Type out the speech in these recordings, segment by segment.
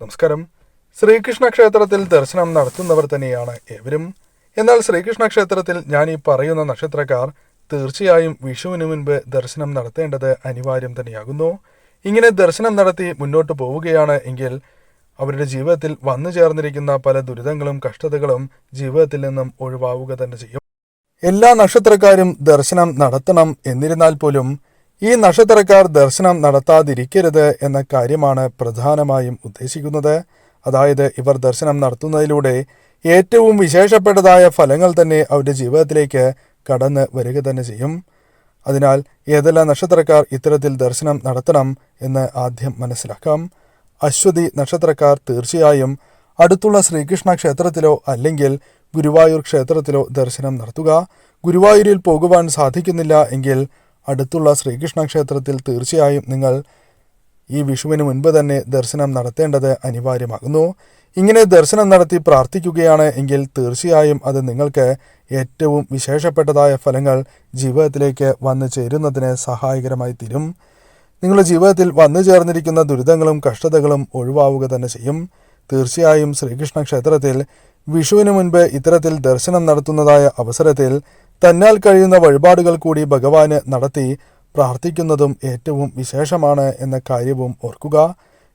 നമസ്കാരം. ശ്രീകൃഷ്ണ ക്ഷേത്രത്തിൽ ദർശനം നടത്തുന്നവർ തന്നെയാണ് ഏവരും. എന്നാൽ ശ്രീകൃഷ്ണ ക്ഷേത്രത്തിൽ ഞാൻ ഈ പറയുന്ന നക്ഷത്രക്കാർ തീർച്ചയായും വിഷുവിന് മുൻപ് ദർശനം നടത്തേണ്ടത് അനിവാര്യം തന്നെയാകുന്നു. ഇങ്ങനെ ദർശനം നടത്തി മുന്നോട്ട് പോവുകയാണ് എങ്കിൽ അവരുടെ ജീവിതത്തിൽ വന്നു ചേർന്നിരിക്കുന്ന പല ദുരിതങ്ങളും കഷ്ടതകളും ജീവിതത്തിൽ നിന്നും ഒഴിവാവുക തന്നെ ചെയ്യും. എല്ലാ നക്ഷത്രക്കാരും ദർശനം നടത്തണം. എന്നിരുന്നാൽ പോലും ഈ നക്ഷത്രക്കാർ ദർശനം നടത്താതിരിക്കരുത് എന്ന കാര്യമാണ് പ്രധാനമായും ഉദ്ദേശിക്കുന്നത്. അതായത് ഇവർ ദർശനം നടത്തുന്നതിലൂടെ ഏറ്റവും വിശേഷപ്പെട്ടതായ ഫലങ്ങൾ തന്നെ അവരുടെ ജീവിതത്തിലേക്ക് കടന്ന് വരിക തന്നെ ചെയ്യും. അതിനാൽ ഏതെല്ലാം നക്ഷത്രക്കാർ ഇത്തരത്തിൽ ദർശനം നടത്തണം എന്ന് ആദ്യം മനസ്സിലാക്കാം. അശ്വതി നക്ഷത്രക്കാർ തീർച്ചയായും അടുത്തുള്ള ശ്രീകൃഷ്ണ ക്ഷേത്രത്തിലോ അല്ലെങ്കിൽ ഗുരുവായൂർ ക്ഷേത്രത്തിലോ ദർശനം നടത്തുക. ഗുരുവായൂരിൽ പോകുവാൻ സാധിക്കുന്നില്ല എങ്കിൽ അടുത്തുള്ള ശ്രീകൃഷ്ണ ക്ഷേത്രത്തിൽ തീർച്ചയായും നിങ്ങൾ ഈ വിഷുവിന് മുൻപ് തന്നെ ദർശനം നടത്തേണ്ടത് അനിവാര്യമാകുന്നു. ഇങ്ങനെ ദർശനം നടത്തി പ്രാർത്ഥിക്കുകയാണ് എങ്കിൽ തീർച്ചയായും അത് നിങ്ങൾക്ക് ഏറ്റവും വിശേഷപ്പെട്ടതായ ഫലങ്ങൾ ജീവിതത്തിലേക്ക് വന്നു ചേരുന്നതിന് സഹായകരമായി തീരും. നിങ്ങളുടെ ജീവിതത്തിൽ വന്നു ചേർന്നിരിക്കുന്ന ദുരിതങ്ങളും കഷ്ടതകളും ഒഴിവാവുക തന്നെ ചെയ്യും. തീർച്ചയായും ശ്രീകൃഷ്ണ ക്ഷേത്രത്തിൽ വിഷുവിന് മുൻപ് ഇത്തരത്തിൽ ദർശനം നടത്തുന്നതായ അവസരത്തിൽ തന്നാൽ കഴിയുന്ന വഴിപാടുകൾ കൂടി ഭഗവാന് നടത്തി പ്രാർത്ഥിക്കുന്നതും ഏറ്റവും വിശേഷമാണ് എന്ന കാര്യവും ഓർക്കുക.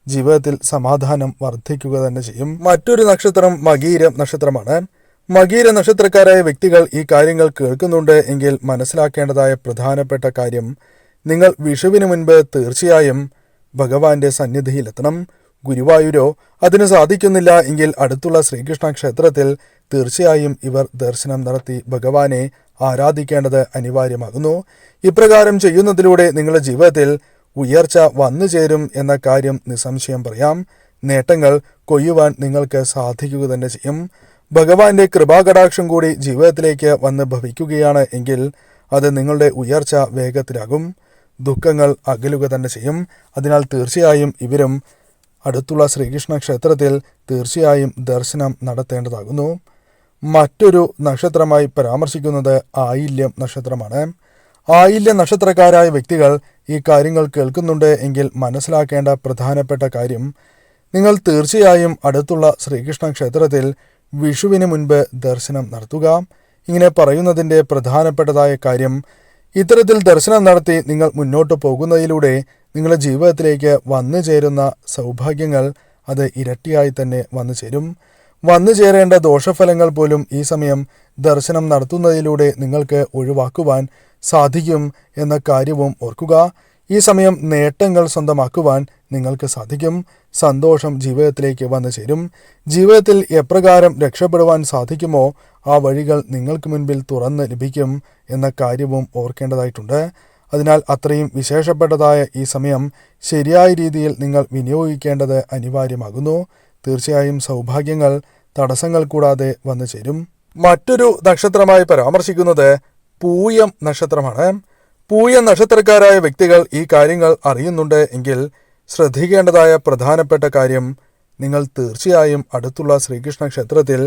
ജീവിതത്തിൽ സമാധാനം വർദ്ധിക്കുക തന്നെ ചെയ്യും. മറ്റൊരു നക്ഷത്രം മകീര നക്ഷത്രമാണ്. മകീര നക്ഷത്രക്കാരായ വ്യക്തികൾ ഈ കാര്യങ്ങൾ കേൾക്കുന്നുണ്ട് എങ്കിൽ മനസ്സിലാക്കേണ്ടതായ പ്രധാനപ്പെട്ട കാര്യം, നിങ്ങൾ വിഷുവിന് മുൻപ് തീർച്ചയായും ഭഗവാന്റെ സന്നിധിയിലെത്തണം. ഗുരുവായൂരോ അതിന് സാധിക്കുന്നില്ല എങ്കിൽ അടുത്തുള്ള ശ്രീകൃഷ്ണ ക്ഷേത്രത്തിൽ തീർച്ചയായും ഇവർ ദർശനം നടത്തി ഭഗവാനെ ആരാധിക്കേണ്ടത് അനിവാര്യമാകുന്നു. ഇപ്രകാരം ചെയ്യുന്നതിലൂടെ നിങ്ങളുടെ ജീവിതത്തിൽ ഉയർച്ച വന്നു ചേരും എന്ന കാര്യം നിസ്സംശയം പറയാം. നേട്ടങ്ങൾ കൊയ്യുവാൻ നിങ്ങൾക്ക് സാധിക്കുക തന്നെ ചെയ്യും. ഭഗവാന്റെ കൃപാകടാക്ഷം കൂടി ജീവിതത്തിലേക്ക് വന്ന് ഭവിക്കുകയാണ് എങ്കിൽ അത് നിങ്ങളുടെ ഉയർച്ച വേഗത്തിലാകും. ദുഃഖങ്ങൾ അകലുക തന്നെ ചെയ്യും. അതിനാൽ തീർച്ചയായും ഇവരും അടുത്തുള്ള ശ്രീകൃഷ്ണ ക്ഷേത്രത്തിൽ തീർച്ചയായും ദർശനം നടത്തേണ്ടതാകുന്നു. മറ്റൊരു നക്ഷത്രമായി പരാമർശിക്കുന്നത് ആയില്യം നക്ഷത്രമാണ്. ആയില്യ നക്ഷത്രക്കാരായ വ്യക്തികൾ ഈ കാര്യങ്ങൾ കേൾക്കുന്നുണ്ട് എങ്കിൽ മനസ്സിലാക്കേണ്ട പ്രധാനപ്പെട്ട കാര്യം, നിങ്ങൾ തീർച്ചയായും അടുത്തുള്ള ശ്രീകൃഷ്ണ ക്ഷേത്രത്തിൽ വിഷുവിന് മുൻപ് ദർശനം നടത്തുക. ഇങ്ങനെ പറയുന്നതിൻ്റെ പ്രധാനപ്പെട്ടതായ കാര്യം, ഇത്തരത്തിൽ ദർശനം നടത്തി നിങ്ങൾ മുന്നോട്ട് പോകുന്നതിലൂടെ നിങ്ങളുടെ ജീവിതത്തിലേക്ക് വന്നു ചേരുന്ന സൗഭാഗ്യങ്ങൾ അത് ഇരട്ടിയായി തന്നെ വന്നു ചേരും. വന്നു ചേരേണ്ട ദോഷഫലങ്ങൾ പോലും ഈ സമയം ദർശനം നടത്തുന്നതിലൂടെ നിങ്ങൾക്ക് ഒഴിവാക്കുവാൻ സാധിക്കും എന്ന കാര്യവും ഓർക്കുക. ഈ സമയം നേട്ടങ്ങൾ സ്വന്തമാക്കുവാൻ നിങ്ങൾക്ക് സാധിക്കും. സന്തോഷം ജീവിതത്തിലേക്ക് വന്നു ചേരും. ജീവിതത്തിൽ എപ്രകാരം രക്ഷപ്പെടുവാൻ സാധിക്കുമോ ആ വഴികൾ നിങ്ങൾക്ക് മുൻപിൽ തുറന്ന് ലഭിക്കും എന്ന കാര്യവും ഓർക്കേണ്ടതായിട്ടുണ്ട്. അതിനാൽ അത്രയും വിശേഷപ്പെട്ടതായ ഈ സമയം ശരിയായ രീതിയിൽ നിങ്ങൾ വിനിയോഗിക്കേണ്ടത് അനിവാര്യമാകുന്നു. തീർച്ചയായും സൗഭാഗ്യങ്ങൾ തടസ്സങ്ങൾ കൂടാതെ വന്നു ചേരും. മറ്റൊരു നക്ഷത്രമായി പരാമർശിക്കുന്നത് പൂയം നക്ഷത്രമാണ്. പൂയം നക്ഷത്രക്കാരായ വ്യക്തികൾ ഈ കാര്യങ്ങൾ അറിയുന്നുണ്ട് എങ്കിൽ ശ്രദ്ധിക്കേണ്ടതായ പ്രധാനപ്പെട്ട കാര്യം, നിങ്ങൾ തീർച്ചയായും അടുത്തുള്ള ശ്രീകൃഷ്ണ ക്ഷേത്രത്തിൽ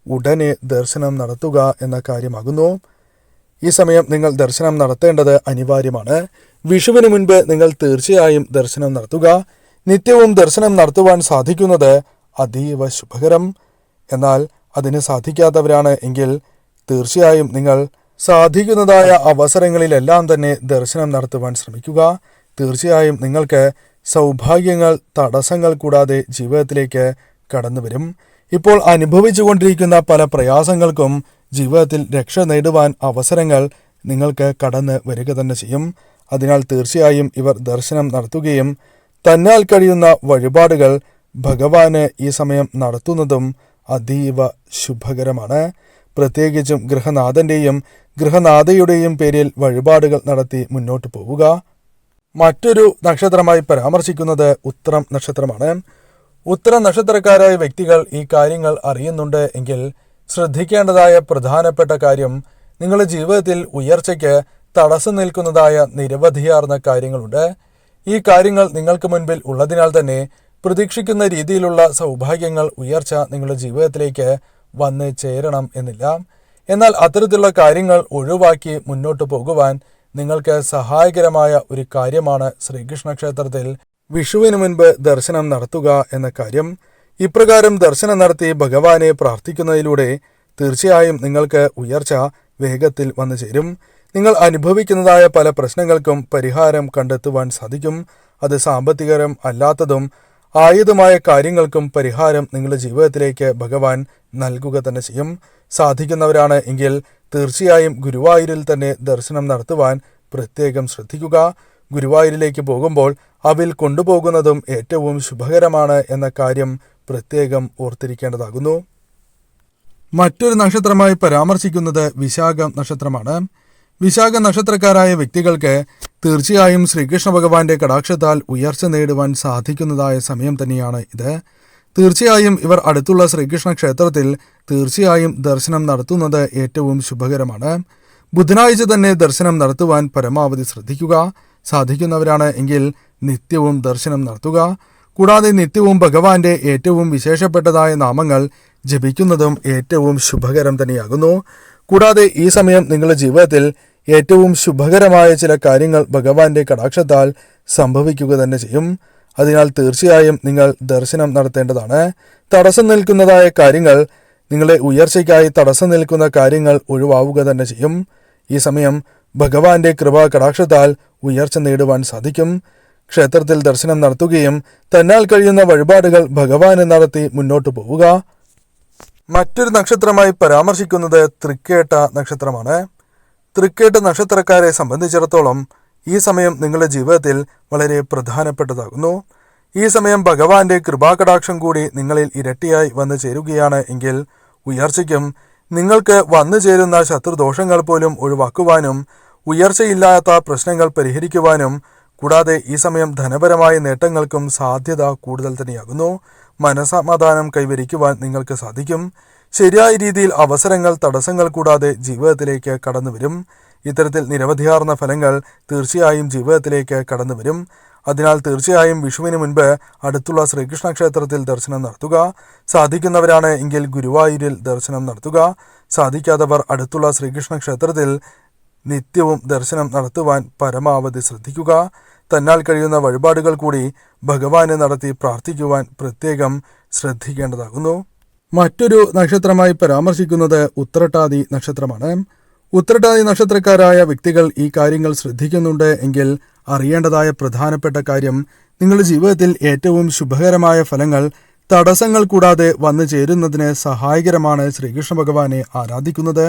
ഉടനെ ദർശനം നടത്തുക എന്ന കാര്യമാകുന്നു. ഈ സമയം നിങ്ങൾ ദർശനം നടത്തേണ്ടത് അനിവാര്യമാണ്. വിഷുവിന് മുൻപ് നിങ്ങൾ തീർച്ചയായും ദർശനം നടത്തുക. നിത്യവും ദർശനം നടത്തുവാൻ സാധിക്കുന്നത് അതീവ ശുഭകരം. എന്നാൽ അതിന് സാധിക്കാത്തവരാണ് എങ്കിൽ തീർച്ചയായും നിങ്ങൾ സാധിക്കുന്നതായ അവസരങ്ങളിലെല്ലാം തന്നെ ദർശനം നടത്തുവാൻ ശ്രമിക്കുക. തീർച്ചയായും നിങ്ങൾക്ക് സൗഭാഗ്യങ്ങൾ തടസ്സങ്ങൾ കൂടാതെ ജീവിതത്തിലേക്ക് കടന്നു വരും. ഇപ്പോൾ അനുഭവിച്ചുകൊണ്ടിരിക്കുന്ന പല പ്രയാസങ്ങൾക്കും ജീവിതത്തിൽ രക്ഷ നേടുവാൻ അവസരങ്ങൾ നിങ്ങൾക്ക് കടന്ന് വരിക തന്നെ ചെയ്യും. അതിനാൽ തീർച്ചയായും ഇവർ ദർശനം നടത്തുകയും തന്നാൽ കഴിയുന്ന വഴിപാടുകൾ ഭഗവാന് ഈ സമയം നടത്തുന്നതും അതീവ ശുഭകരമാണ്. പ്രത്യേകിച്ചും ഗൃഹനാഥൻ്റെയും ഗൃഹനാഥയുടെയും പേരിൽ വഴിപാടുകൾ നടത്തി മുന്നോട്ട് പോവുക. മറ്റൊരു നക്ഷത്രമായി പരാമർശിക്കുന്നത് ഉത്രം നക്ഷത്രമാണ്. ഉത്രം നക്ഷത്രക്കാരായ വ്യക്തികൾ ഈ കാര്യങ്ങൾ അറിയുന്നുണ്ട് എങ്കിൽ ശ്രദ്ധിക്കേണ്ടതായ പ്രധാനപ്പെട്ട കാര്യം, നിങ്ങളുടെ ജീവിതത്തിൽ ഉയർച്ചയ്ക്ക് തടസ്സം നിൽക്കുന്നതായ നിരവധിയാർന്ന കാര്യങ്ങളുണ്ട്. ഈ കാര്യങ്ങൾ നിങ്ങൾക്ക് മുൻപിൽ ഉള്ളതിനാൽ തന്നെ പ്രതീക്ഷിക്കുന്ന രീതിയിലുള്ള സൗഭാഗ്യങ്ങൾ ഉയർച്ച നിങ്ങളുടെ ജീവിതത്തിലേക്ക് വന്ന് ചേരണം എന്നില്ല. എന്നാൽ അത്തരത്തിലുള്ള കാര്യങ്ങൾ ഒഴിവാക്കി മുന്നോട്ട് പോകുവാൻ നിങ്ങൾക്ക് സഹായകരമായ ഒരു കാര്യമാണ് ശ്രീകൃഷ്ണ ക്ഷേത്രത്തിൽ വിഷുവിന് മുൻപ് ദർശനം നടത്തുക എന്ന കാര്യം. ഇപ്രകാരം ദർശനം നടത്തി ഭഗവാനെ പ്രാർത്ഥിക്കുന്നതിലൂടെ തീർച്ചയായും നിങ്ങൾക്ക് ഉയർച്ച വേഗത്തിൽ വന്നു ചേരും. നിങ്ങൾ അനുഭവിക്കുന്നതായ പല പ്രശ്നങ്ങൾക്കും പരിഹാരം കണ്ടെത്തുവാൻ സാധിക്കും. അത് സാമ്പത്തികരം അല്ലാത്തതും ആയുധമായ കാര്യങ്ങൾക്കും പരിഹാരം നിങ്ങളുടെ ജീവിതത്തിലേക്ക് ഭഗവാൻ നൽകുക തന്നെ ചെയ്യും. സാധിക്കുന്നവരാണ് എങ്കിൽ തീർച്ചയായും ഗുരുവായൂരിൽ തന്നെ ദർശനം നടത്തുവാൻ പ്രത്യേകം ശ്രദ്ധിക്കുക. ഗുരുവായൂരിലേക്ക് പോകുമ്പോൾ അവിൽ കൊണ്ടുപോകുന്നതും ഏറ്റവും ശുഭകരമാണ് എന്ന കാര്യം പ്രത്യേകം ഓർത്തിരിക്കേണ്ടതാകുന്നു. മറ്റൊരു നക്ഷത്രമായി പരാമർശിക്കുന്നത് വിശാഖ നക്ഷത്രമാണ്. വിശാഖ നക്ഷത്രക്കാരായ വ്യക്തികൾക്ക് തീർച്ചയായും ശ്രീകൃഷ്ണ ഭഗവാന്റെ കടാക്ഷത്താൽ ഉയർച്ച നേടുവാൻ സാധിക്കുന്നതായ സമയം തന്നെയാണ് ഇത്. തീർച്ചയായും ഇവർ അടുത്തുള്ള ശ്രീകൃഷ്ണ ക്ഷേത്രത്തിൽ തീർച്ചയായും ദർശനം നടത്തുന്നത് ഏറ്റവും ശുഭകരമാണ്. ബുധനാഴ്ച തന്നെ ദർശനം നടത്തുവാൻ പരമാവധി ശ്രദ്ധിക്കുക. സാധിക്കുന്നവരാണ് എങ്കിൽ നിത്യവും ദർശനം നടത്തുക. കൂടാതെ നിത്യവും ഭഗവാന്റെ ഏറ്റവും വിശേഷപ്പെട്ടതായ നാമങ്ങൾ ജപിക്കുന്നതും ഏറ്റവും ശുഭകരം തന്നെയാകുന്നു. കൂടാതെ ഈ സമയം നിങ്ങളുടെ ജീവിതത്തിൽ ഏറ്റവും ശുഭകരമായ ചില കാര്യങ്ങൾ ഭഗവാന്റെ കടാക്ഷത്താൽ സംഭവിക്കുക തന്നെ ചെയ്യും. അതിനാൽ തീർച്ചയായും നിങ്ങൾ ദർശനം നടത്തേണ്ടതാണ്. തടസ്സം നിൽക്കുന്നതായ കാര്യങ്ങൾ, നിങ്ങളുടെ ഉയർച്ചയ്ക്കായി തടസ്സം നിൽക്കുന്ന കാര്യങ്ങൾ ഒഴിവാവുക തന്നെ ചെയ്യും. ഈ സമയം ഭഗവാന്റെ കൃപാ കടാക്ഷത്താൽ ഉയർച്ച നേടുവാൻ സാധിക്കും. ക്ഷേത്രത്തിൽ ദർശനം നടത്തുകയും തന്നാൽ കഴിയുന്ന വഴിപാടുകൾ ഭഗവാന് നടത്തി മുന്നോട്ടു പോവുക. മറ്റൊരു നക്ഷത്രമായി പരാമർശിക്കുന്നത് തൃക്കേട്ട നക്ഷത്രമാണ്. തൃക്കേട്ട നക്ഷത്രക്കാരെ സംബന്ധിച്ചിടത്തോളം ഈ സമയം നിങ്ങളുടെ ജീവിതത്തിൽ വളരെ പ്രധാനപ്പെട്ടതാകുന്നു. ഈ സമയം ഭഗവാന്റെ കൃപാകടാക്ഷം കൂടി നിങ്ങളിൽ ഇരട്ടിയായി വന്നു ചേരുകയാണ് എങ്കിൽ ഉയർച്ചയ്ക്കും നിങ്ങൾക്ക് വന്നു ചേരുന്ന ശത്രുദോഷങ്ങൾ പോലും ഒഴിവാക്കുവാനും ഉയർച്ചയില്ലാത്ത പ്രശ്നങ്ങൾ പരിഹരിക്കുവാനും കൂടാതെ ഈ സമയം ധനപരമായ നേട്ടങ്ങൾക്കും സാധ്യത കൂടുതൽ തന്നെയാകുന്നു. മനസമാധാനം കൈവരിക്കുവാൻ നിങ്ങൾക്ക് സാധിക്കും. ശരിയായ രീതിയിൽ അവസരങ്ങൾ തടസ്സങ്ങൾ കൂടാതെ ജീവിതത്തിലേക്ക് കടന്നു വരും. ഇത്തരത്തിൽ നിരവധിയാർന്ന ഫലങ്ങൾ തീർച്ചയായും ജീവിതത്തിലേക്ക് കടന്നു വരും. അതിനാൽ തീർച്ചയായും വിഷുവിന് മുൻപ് അടുത്തുള്ള ശ്രീകൃഷ്ണ ക്ഷേത്രത്തിൽ ദർശനം നടത്തുക. സാധിക്കുന്നവരാണ് എങ്കിൽ ഗുരുവായൂരിൽ ദർശനം നടത്തുക. സാധിക്കാത്തവർ അടുത്തുള്ള ശ്രീകൃഷ്ണ ക്ഷേത്രത്തിൽ നിത്യവും ദർശനം നടത്തുവാൻ പരമാവധി ശ്രദ്ധിക്കുക. തന്നാൽ കഴിയുന്ന വഴിപാടുകൾ കൂടി ഭഗവാനെ നടത്തി പ്രാർത്ഥിക്കുവാൻ പ്രത്യേകം ശ്രദ്ധിക്കേണ്ടതാകുന്നു. മറ്റൊരു നക്ഷത്രമായി പരാമർശിക്കുന്നത് ഉത്രട്ടാതി നക്ഷത്രമാണ്. ഉത്രട്ടാതി നക്ഷത്രക്കാരായ വ്യക്തികൾ ഈ കാര്യങ്ങൾ ശ്രദ്ധിക്കുന്നുണ്ട് എങ്കിൽ അറിയേണ്ടതായ പ്രധാനപ്പെട്ട കാര്യം, നിങ്ങളുടെ ജീവിതത്തിൽ ഏറ്റവും ശുഭകരമായ ഫലങ്ങൾ തടസ്സങ്ങൾ കൂടാതെ വന്നു ചേരുന്നതിന് സഹായകരമാണ് ശ്രീകൃഷ്ണ ഭഗവാനെ ആരാധിക്കുന്നത്.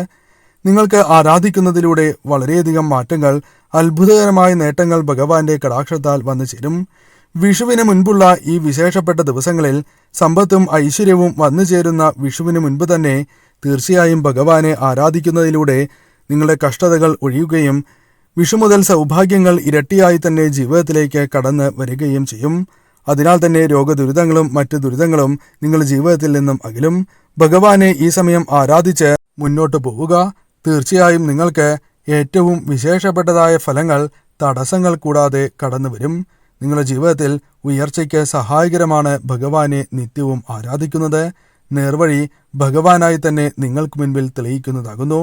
നിങ്ങൾക്ക് ആരാധിക്കുന്നതിലൂടെ വളരെയധികം മാറ്റങ്ങൾ, അത്ഭുതകരമായ നേട്ടങ്ങൾ ഭഗവാന്റെ കടാക്ഷത്താൽ വന്നു ചേരും. വിഷുവിന് മുൻപുള്ള ഈ വിശേഷപ്പെട്ട ദിവസങ്ങളിൽ സമ്പത്തും ഐശ്വര്യവും വന്നു ചേരുന്ന വിഷുവിന് മുൻപ് തന്നെ തീർച്ചയായും ഭഗവാനെ ആരാധിക്കുന്നതിലൂടെ നിങ്ങളുടെ കഷ്ടതകൾ ഒഴിയുകയും വിഷു മുതൽ സൗഭാഗ്യങ്ങൾ ഇരട്ടിയായി തന്നെ ജീവിതത്തിലേക്ക് കടന്ന് വരികയും ചെയ്യും. അതിനാൽ തന്നെ രോഗദുരിതങ്ങളും മറ്റ് ദുരിതങ്ങളും നിങ്ങളുടെ ജീവിതത്തിൽ നിന്നും അകലും. ഭഗവാനെ ഈ സമയം ആരാധിച്ച് മുന്നോട്ട് പോവുക. തീർച്ചയായും നിങ്ങൾക്ക് ഏറ്റവും വിശേഷപ്പെട്ടതായ ഫലങ്ങൾ തടസ്സങ്ങൾ കൂടാതെ കടന്നു വരും. നിങ്ങളുടെ ജീവിതത്തിൽ ഉയർച്ചയ്ക്ക് സഹായകരമാണ് ഭഗവാനെ നിത്യവും ആരാധിക്കുന്നത്. നേർവഴി ഭഗവാനായി തന്നെ നിങ്ങൾക്ക് മുൻപിൽ തെളിയിക്കുന്നതാകുന്നു.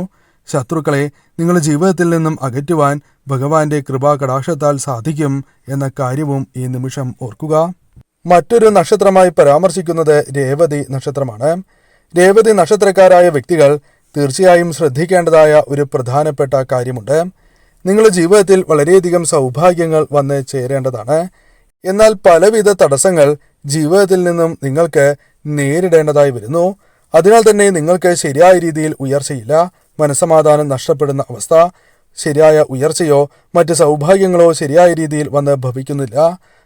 ശത്രുക്കളെ നിങ്ങളുടെ ജീവിതത്തിൽ നിന്നും അകറ്റുവാൻ ഭഗവാന്റെ കൃപാകടാക്ഷത്താൽ സാധിക്കും എന്ന കാര്യവും ഈ നിമിഷം ഓർക്കുക. മറ്റൊരു നക്ഷത്രമായി പരാമർശിക്കുന്നത് രേവതി നക്ഷത്രമാണ്. രേവതി നക്ഷത്രക്കാരായ വ്യക്തികൾ തീർച്ചയായും ശ്രദ്ധിക്കേണ്ടതായ ഒരു പ്രധാനപ്പെട്ട കാര്യമുണ്ട്. നിങ്ങളുടെ ജീവിതത്തിൽ വളരെയധികം സൗഭാഗ്യങ്ങൾ വന്ന് ചേരേണ്ടതാണ്. എന്നാൽ പലവിധ തടസ്സങ്ങൾ ജീവിതത്തിൽ നിന്നും നിങ്ങൾക്ക് നേരിടേണ്ടതായി വരുന്നു. അതിനാൽ തന്നെ നിങ്ങൾക്ക് ശരിയായ രീതിയിൽ ഉയർച്ചയില്ല, മനസ്സമാധാനം നഷ്ടപ്പെടുന്ന അവസ്ഥ, ശരിയായ ഉയർച്ചയോ മറ്റ് സൗഭാഗ്യങ്ങളോ ശരിയായ രീതിയിൽ വന്ന് ഭവിക്കുന്നില്ല.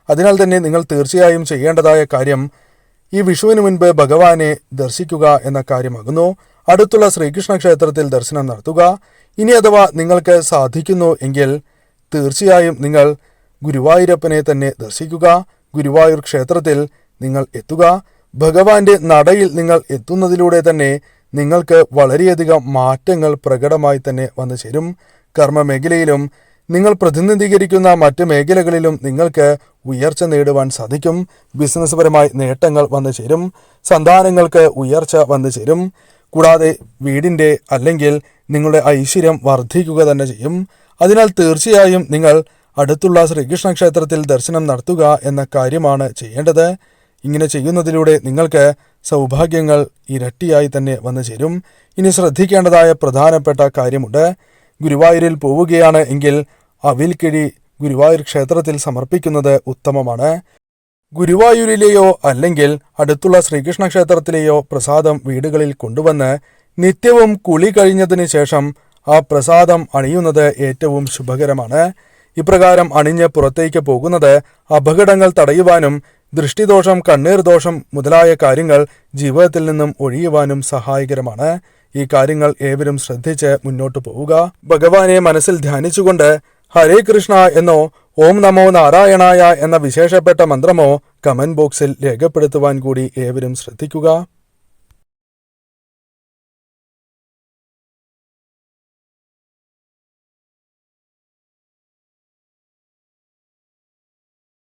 അതിനാൽ തന്നെ നിങ്ങൾ തീർച്ചയായും ചെയ്യേണ്ടതായ കാര്യം ഈ വിഷുവിന് മുൻപ് ഭഗവാനെ ദർശിക്കുക എന്ന കാര്യമാകുന്നു. അടുത്തുള്ള ശ്രീകൃഷ്ണ ക്ഷേത്രത്തിൽ ദർശനം നടത്തുക. ഇനി അഥവാ നിങ്ങൾക്ക് സാധിക്കുന്നു എങ്കിൽ തീർച്ചയായും നിങ്ങൾ ഗുരുവായൂരപ്പനെ തന്നെ ദർശിക്കുക. ഗുരുവായൂർ ക്ഷേത്രത്തിൽ നിങ്ങൾ എത്തുക. ഭഗവാന്റെ നടയിൽ നിങ്ങൾ എത്തുന്നതിലൂടെ തന്നെ നിങ്ങൾക്ക് വളരെയധികം മാറ്റങ്ങൾ പ്രകടമായി തന്നെ വന്നു ചേരും. കർമ്മ മേഖലയിലും നിങ്ങൾ പ്രതിനിധീകരിക്കുന്ന മറ്റ് മേഖലകളിലും നിങ്ങൾക്ക് ഉയർച്ച നേടുവാൻ സാധിക്കും. ബിസിനസ് പരമായി നേട്ടങ്ങൾ വന്നു ചേരും. സന്താനങ്ങൾക്ക് ഉയർച്ച വന്നു ചേരും. കൂടാതെ വീടിൻ്റെ അല്ലെങ്കിൽ നിങ്ങളുടെ ഐശ്വര്യം വർദ്ധിക്കുക തന്നെ ചെയ്യും. അതിനാൽ തീർച്ചയായും നിങ്ങൾ അടുത്തുള്ള ശ്രീകൃഷ്ണ ക്ഷേത്രത്തിൽ ദർശനം നടത്തുക എന്ന കാര്യമാണ് ചെയ്യേണ്ടത്. ഇങ്ങനെ ചെയ്യുന്നതിലൂടെ നിങ്ങൾക്ക് സൗഭാഗ്യങ്ങൾ ഇരട്ടിയായി തന്നെ വന്നു ചേരും. ഇനി ശ്രദ്ധിക്കേണ്ടതായ പ്രധാനപ്പെട്ട കാര്യമുണ്ട്. ഗുരുവായൂരിൽ പോവുകയാണ് എങ്കിൽ അവിൽക്കിഴി ഗുരുവായൂർ ക്ഷേത്രത്തിൽ സമർപ്പിക്കുന്നത് ഉത്തമമാണ്. ഗുരുവായൂരിലെയോ അല്ലെങ്കിൽ അടുത്തുള്ള ശ്രീകൃഷ്ണ ക്ഷേത്രത്തിലെയോ പ്രസാദം വീടുകളിൽ കൊണ്ടുവന്ന് നിത്യവും കുളി കഴിഞ്ഞതിന് ശേഷം ആ പ്രസാദം അണിയുന്നത് ഏറ്റവും ശുഭകരമാണ്. ഇപ്രകാരം അണിഞ്ഞ് പുറത്തേക്ക് പോകുന്നത് അപകടങ്ങൾ തടയുവാനും ദൃഷ്ടിദോഷം, കണ്ണീർ ദോഷം മുതലായ കാര്യങ്ങൾ ജീവിതത്തിൽ നിന്നും ഒഴിയുവാനും സഹായകരമാണ്. ഈ കാര്യങ്ങൾ ഏവരും ശ്രദ്ധിച്ച് മുന്നോട്ടു പോവുക. ഭഗവാനെ മനസ്സിൽ ധ്യാനിച്ചുകൊണ്ട് ഹരേ കൃഷ്ണ എന്നോ ഓം നമോ നാരായണായ എന്ന വിശേഷപ്പെട്ട മന്ത്രമോ കമന്റ് ബോക്സിൽ രേഖപ്പെടുത്തുവാൻ കൂടി ഏവരും ശ്രദ്ധിക്കുക.